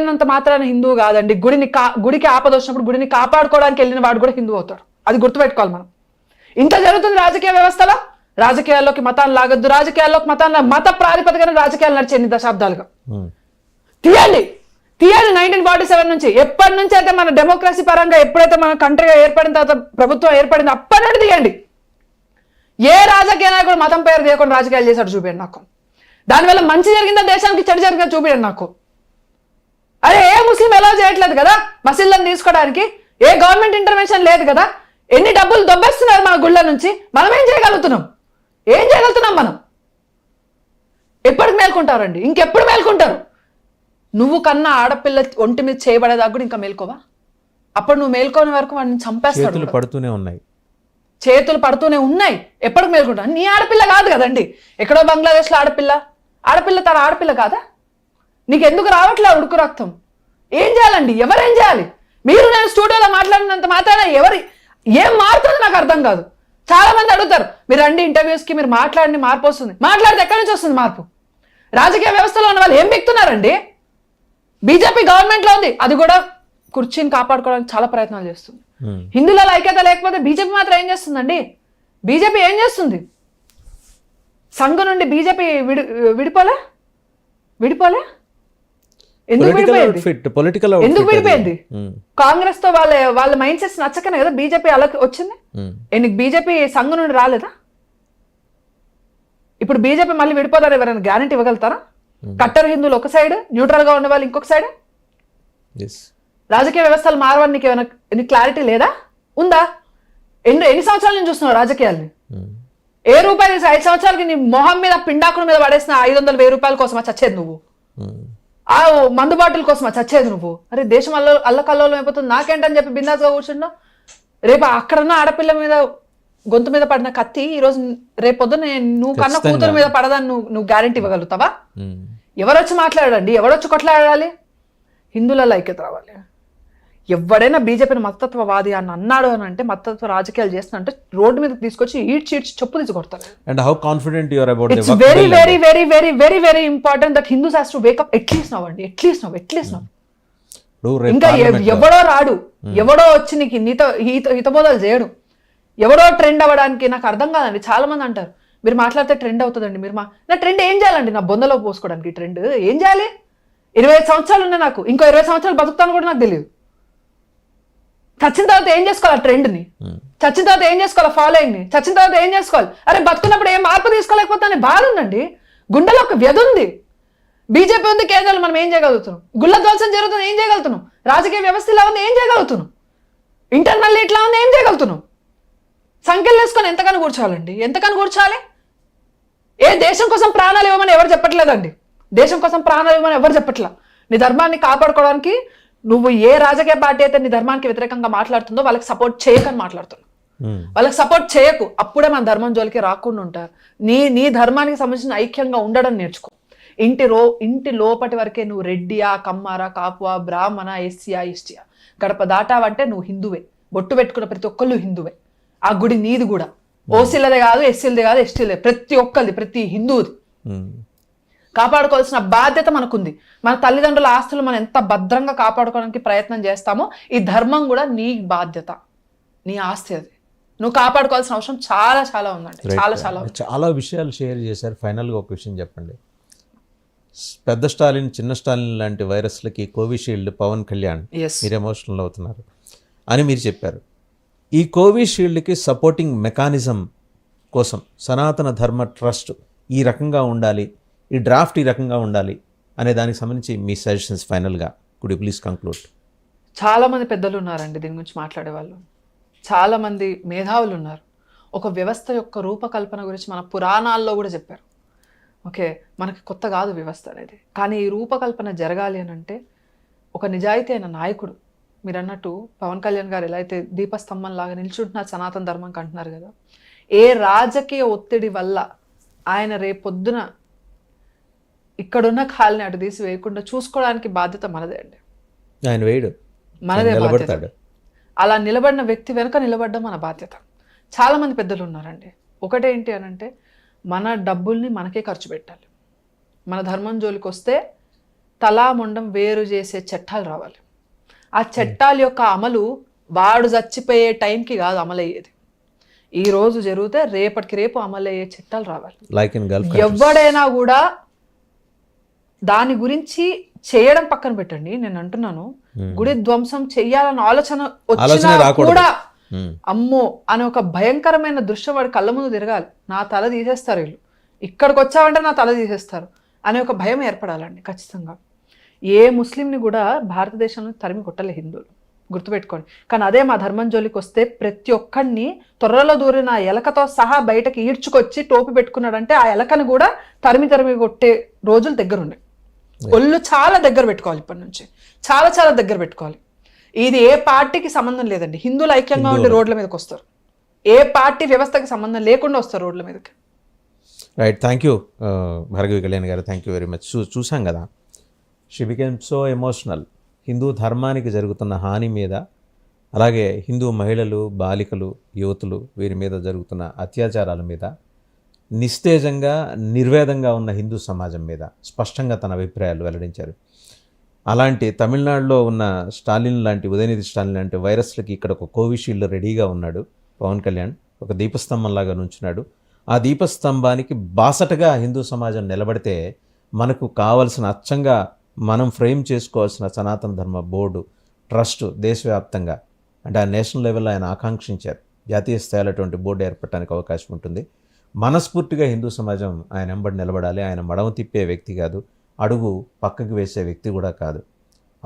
వెళ్ళినంత మాత్రాన హిందువు కాదండి. గుడికి ఆపద వచ్చినప్పుడు గుడిని కాపాడుకోవడానికి వెళ్ళిన వాడు కూడా హిందువు అవుతాడు. అది గుర్తుపెట్టుకోవాలి మనం. ఇంత జరుగుతుంది రాజకీయ వ్యవస్థలో. రాజకీయాల్లోకి మతాన్ని లాగద్దు, రాజకీయాల్లోకి మత ప్రాతిపదికన రాజకీయాలు నడిచే ఎన్ని దశాబ్దాలుగా. తీయండి 1947 నుంచి, ఎప్పటి నుంచి అయితే మన డెమోక్రసీ పరంగా ఎప్పుడైతే మన కంట్రీగా ఏర్పడిన తర్వాత ప్రభుత్వం ఏర్పడింది అప్పటి నుండి తీయండి. ఏ రాజకీయ నాయకుడు మతం పేరు తీయకుండా రాజకీయాలు చేశాడు చూపించండి నాకు. దానివల్ల మంచి జరిగిందా దేశానికి, చెడు జరిగిందా చూపించండి నాకు. అరే ఏ ముస్లిం ఎలా చేయట్లేదు కదా మసీదులను తీసుకోవడానికి, ఏ గవర్నమెంట్ ఇంటర్వెన్షన్ లేదు కదా. ఎన్ని డబ్బులు దొబ్బేస్తున్నారు మన గుళ్ళ నుంచి. మనం ఏం చేయగలుగుతున్నాం మనం? ఎప్పటికి మేల్కుంటారండి? ఇంకెప్పుడు మేల్కుంటారు? నువ్వు కన్నా ఆడపిల్ల ఒంటి మీద చేయబడేదాకా కూడా ఇంకా మేల్కోవా? అప్పుడు నువ్వు మేల్కోని వరకు వాడిని చంపేస్తాడు. చేతులు పడుతూనే ఉన్నాయి. ఎప్పటికి మేల్కుంటా? నీ ఆడపిల్ల కాదు కదండి. ఎక్కడో బంగ్లాదేశ్లో ఆడపిల్ల తన ఆడపిల్ల కాదా? నీకు ఎందుకు రావట్లే ఉడుకు రక్తం? ఏం చేయాలండి? ఎవరేం చేయాలి? మీరు నేను స్టూడియోలో మాట్లాడినంత మాత్రాన ఏం మారుతుంది నాకు అర్థం కాదు. చాలా మంది అడుగుతారు, మీరు రండి ఇంటర్వ్యూస్కి, మీరు మాట్లాడిన మార్పు వస్తుంది. మాట్లాడితే ఎక్కడి నుంచి వస్తుంది మార్పు? రాజకీయ వ్యవస్థలో ఉన్న వాళ్ళు ఏం బిక్తున్నారండి? బీజేపీ గవర్నమెంట్లో ఉంది, అది కూడా కుర్చీని కాపాడుకోవడానికి చాలా ప్రయత్నాలు చేస్తుంది. హిందువుల ఐక్యత లేకపోతే బీజేపీ మాత్రం ఏం చేస్తుందండి? బీజేపీ ఏం చేస్తుంది? సంఘం నుండి బీజేపీ విడిపోలే? ఎందుకు విడిపోయింది? కాంగ్రెస్ తో వాళ్ళ మైండ్ సెట్స్ నచ్చకనే కదా బీజేపీ అలా వచ్చింది. బీజేపీ సంఘం నుండి రాలేదా? ఇప్పుడు బీజేపీ మళ్ళీ విడిపోతారు ఎవరైనా గ్యారెంటీ ఇవ్వగలుగుతారా? కట్టర్ హిందువులు ఒక సైడ్, న్యూట్రల్ గా ఉండే వాళ్ళు ఇంకొక సైడ్. రాజకీయ వ్యవస్థలు మారవని నీకు ఏమైనా క్లారిటీ లేదా? ఉందా? ఎన్ని సంవత్సరాల నుంచి చూస్తున్నావు రాజకీయాల్ని? ఏ రూపాయలు 5 సంవత్సరాలకి నీ మొహం మీద పిండాకుల మీద పడేసిన 500,000 రూపాయల కోసమా చచ్చేది నువ్వు? ఆ మందు బాటిల్ కోసమా చచ్చేది నువ్వు? అరే దేశం అల్లకల్లోలం అయిపోతుంది నాకేంటని చెప్పి బిందాస్గా కూర్చున్నావు. రేపు అక్కడన్న ఆడపిల్ల మీద గొంతు మీద పడిన కత్తి ఈరోజు రేపొద్దున నువ్వు కన్న కూతురు మీద పడదని నువ్వు గ్యారెంటీ ఇవ్వగలుగుతావా? ఎవరొచ్చి మాట్లాడండి, ఎవరొచ్చి కొట్లాడాలి? హిందువుల ఐక్యత రావాలి. ఎవడైనా బీజేపీని మతతత్వవాది అని అన్నాడు అని అంటే, మతతత్వ రాజకీయాలు చేస్తున్నంటే రోడ్డు మీద తీసుకొచ్చి ఈడ్చి చెప్పు తీసి కొడతారు. And how confident you are about it's very very very very very very important that Hindus has to wake up at least now అండి. at least now. ఇంకా ఎవడో రాడు, ఎవడో వచ్చి నీతో హితబోధలు చేయడు, ఎవడో ట్రెండ్ అవ్వడానికి. నాకు అర్థం కాదండి. చాలా మంది అంటారు మీరు మాట్లాడితే ట్రెండ్ అవుతుందండి. నా ట్రెండ్ ఏం చేయాలండి? నా బొందలో పోసుకోవడానికి ట్రెండ్ ఏం చేయాలి? 25 సంవత్సరాలు ఉన్నాయి నాకు, ఇంకో 20 సంవత్సరాలు బతుకుతాను కూడా నాకు తెలియదు. చచ్చిన తర్వాత ఏం చేసుకోవాలి? ట్రెండ్ని చచ్చిన తర్వాత ఏం చేసుకోవాలి? ఫాలోయింగ్ని చచ్చిన తర్వాత ఏం చేసుకోవాలి? అరే బతుకున్నప్పుడు ఏం మార్పు తీసుకోలేకపోతే బాధ ఉందండి. గుండెలో ఒక వ్యధ ఉంది. బీజేపీ ఉంది, కేంద్రంలో మనం ఏం చేయగలుగుతున్నాం? గుళ్ళ ధ్వంసం జరుగుతుంది, ఏం చేయగలుగుతున్నాం? రాజకీయ వ్యవస్థ ఇలా ఉంది, ఏం చేయగలుగుతున్నాం? ఇంటర్నల్ ఇట్లా ఉంది, ఏం చేయగలుగుతున్నాం? సంఖ్యలు వేసుకొని ఎంతకని కూర్చోవాలండి? ఎంతకని కూర్చోవాలి? ఏ దేశం కోసం ప్రాణాలు ఇవ్వమని ఎవరు చెప్పట్లేదండి. దేశం కోసం ప్రాణాలు ఇవ్వమని ఎవరు చెప్పట్లా. నీ ధర్మాన్ని కాపాడుకోవడానికి నువ్వు ఏ రాజకీయ పార్టీ అయితే నీ ధర్మానికి వ్యతిరేకంగా మాట్లాడుతుందో వాళ్ళకి సపోర్ట్ చేయకని మాట్లాడుతున్నావు. వాళ్ళకి సపోర్ట్ చేయకు, అప్పుడే మన ధర్మం జోలికి రాకుండా ఉంటారు. నీ ధర్మానికి సంబంధించిన ఐక్యంగా ఉండడం నేర్చుకో. ఇంటి లోపటి వరకే నువ్వు రెడ్డియా, కమ్మారా, కాపువా, బ్రాహ్మణ, ఎస్సీయా, ఎస్టీయా, గడప దాటావంటే నువ్వు హిందువే. బొట్టు పెట్టుకున్న ప్రతి ఒక్కళ్ళు హిందువే. ఆ గుడి నీది కూడా. ఓసీలదే కాదు, ఎస్సీలదే కాదు, ఎస్టీలదే, ప్రతి ఒక్కరిది, ప్రతి హిందువుది. కాపాడుకోవాల్సిన బాధ్యత మనకుంది. మన తల్లిదండ్రుల ఆస్తులు మనం ఎంత భద్రంగా కాపాడుకోవడానికి ప్రయత్నం చేస్తామో ఈ ధర్మం కూడా నీ బాధ్యత, నీ ఆస్తి. అది నువ్వు కాపాడుకోవాల్సిన అవసరం చాలా చాలా ఉందండి. చాలా విషయాలు షేర్ చేశారు. ఫైనల్గా ఒక విషయం చెప్పండి. పెద్ద స్టాలిన్, చిన్న స్టాలిన్ లాంటి వైరస్లకి కోవిషీల్డ్ పవన్ కళ్యాణ్ మీరు ఎమోషనల్ అవుతున్నారు అని మీరు చెప్పారు. ఈ కోవిషీల్డ్కి సపోర్టింగ్ మెకానిజం కోసం సనాతన ధర్మ ట్రస్ట్ ఈ రకంగా ఉండాలి, ఈ డ్రాఫ్ట్ ఈ రకంగా ఉండాలి అనే దానికి సంబంధించి మీ సజెషన్స్ ఫైనల్గా కుడ్ యు ప్లీజ్ కంక్లూడ్? చాలామంది పెద్దలు ఉన్నారండి దీని గురించి మాట్లాడేవాళ్ళు, చాలామంది మేధావులు ఉన్నారు. ఒక వ్యవస్థ యొక్క రూపకల్పన గురించి మన పురాణాల్లో కూడా చెప్పారు. ఓకే, మనకి కొత్త కాదు వ్యవస్థ అనేది. కానీ ఈ రూపకల్పన జరగాలి అని అంటే ఒక నిజాయితీ అయిన నాయకుడు, మీరు అన్నట్టు పవన్ కళ్యాణ్ గారు ఎలా అయితే దీపస్తంభం లాగా నిల్చుంటున్నారు సనాతన ధర్మంకి అంటున్నారు కదా, ఏ రాజకీయ ఒత్తిడి వల్ల ఆయన రేపొద్దున ఇక్కడున్న ఖాళీని అటు తీసి వేయకుండా చూసుకోవడానికి బాధ్యత మనదే అండి. ఆయన వేయడు, మనదే బాధ్యత. అలా నిలబడిన వ్యక్తి వెనుక నిలబడడం మన బాధ్యత. చాలామంది పెద్దలు ఉన్నారండి. ఒకటేంటి అని అంటే మన డబ్బుల్ని మనకే ఖర్చు పెట్టాలి. మన ధర్మం జోలికి వస్తే తలా మొండం వేరు చేసే చట్టాలు రావాలి. ఆ చట్టాల యొక్క అమలు వాడు చచ్చిపోయే టైంకి కాదు అమలయ్యేది, ఈ రోజు జరిగితే రేపటికి రేపు అమలయ్యే చట్టాలు రావాలి. లైక్ ఇన్ గల్ఫ్ ఎవడైనా కూడా దాని గురించి చేయడం పక్కన పెట్టండి, నేను అంటున్నాను గుడి ధ్వంసం చెయ్యాలన్న ఆలోచన వచ్చినా కూడా అమ్మో అనే ఒక భయంకరమైన దృశ్యం వాడి కళ్ళ ముందు తిరగాలి. నా తల తీసేస్తారు వీళ్ళు, ఇక్కడికి వచ్చావంటే నా తల తీసేస్తారు అనే ఒక భయం ఏర్పడాలండి ఖచ్చితంగా. ఏ ముస్లింని కూడా భారతదేశంలో తరిమి కొట్టలే హిందువులు, గుర్తుపెట్టుకోండి. కానీ అదే మా ధర్మం జోలికి వస్తే ప్రతి ఒక్కడిని త్వరలో దూరిన ఆ ఎలకతో సహా బయటకి ఈడ్చుకొచ్చి టోపి పెట్టుకున్నాడంటే ఆ ఎలకను కూడా తరిమి కొట్టే రోజులు దగ్గర ఉన్నాయి. ఒళ్ళు చాలా దగ్గర పెట్టుకోవాలి, ఇప్పటి నుంచి చాలా చాలా దగ్గర పెట్టుకోవాలి. ఇది ఏ పార్టీకి సంబంధం లేదండి, హిందువులు ఐక్యంగా ఉండి రోడ్ల మీదకి వస్తారు, ఏ పార్టీ వ్యవస్థకి సంబంధం లేకుండా వస్తారు రోడ్ల మీదకి. Right, thank you Bhargavi Kalyan గారు, థ్యాంక్ యూ వెరీ మచ్. చూసాం కదా, she became so emotional. Hindu ధర్మానికి జరుగుతున్న హాని మీద, అలాగే హిందూ మహిళలు, బాలికలు, యువతులు వీరి మీద జరుగుతున్న అత్యాచారాల మీద, నిస్తేజంగా నిర్వేదంగా ఉన్న హిందూ సమాజం మీద స్పష్టంగా తన అభిప్రాయాలు వెల్లడించారు. అలాంటి తమిళనాడులో ఉన్న స్టాలిన్ లాంటి, ఉదయనిధి స్టాలిన్ లాంటి వైరస్లకి ఇక్కడ ఒక కోవిషీల్డ్ రెడీగా ఉన్నాడు పవన్ కళ్యాణ్, ఒక దీపస్తంభంలాగా నుంచున్నాడు. ఆ దీపస్తంభానికి బాసటగా హిందూ సమాజం నిలబడితే మనకు కావలసిన, అచ్చంగా మనం ఫ్రేమ్ చేసుకోవాల్సిన సనాతన ధర్మ బోర్డు, ట్రస్ట్ దేశవ్యాప్తంగా, అంటే ఆ నేషనల్ లెవెల్లో ఆయన ఆకాంక్షించారు, జాతీయ స్థాయిలో అటువంటి బోర్డు ఏర్పడటానికి అవకాశం ఉంటుంది. మనస్ఫూర్తిగా హిందూ సమాజం ఆయన వెంబడి నిలబడాలి. ఆయన మడమ తిప్పే వ్యక్తి కాదు, అడుగు పక్కకి వేసే వ్యక్తి కూడా కాదు.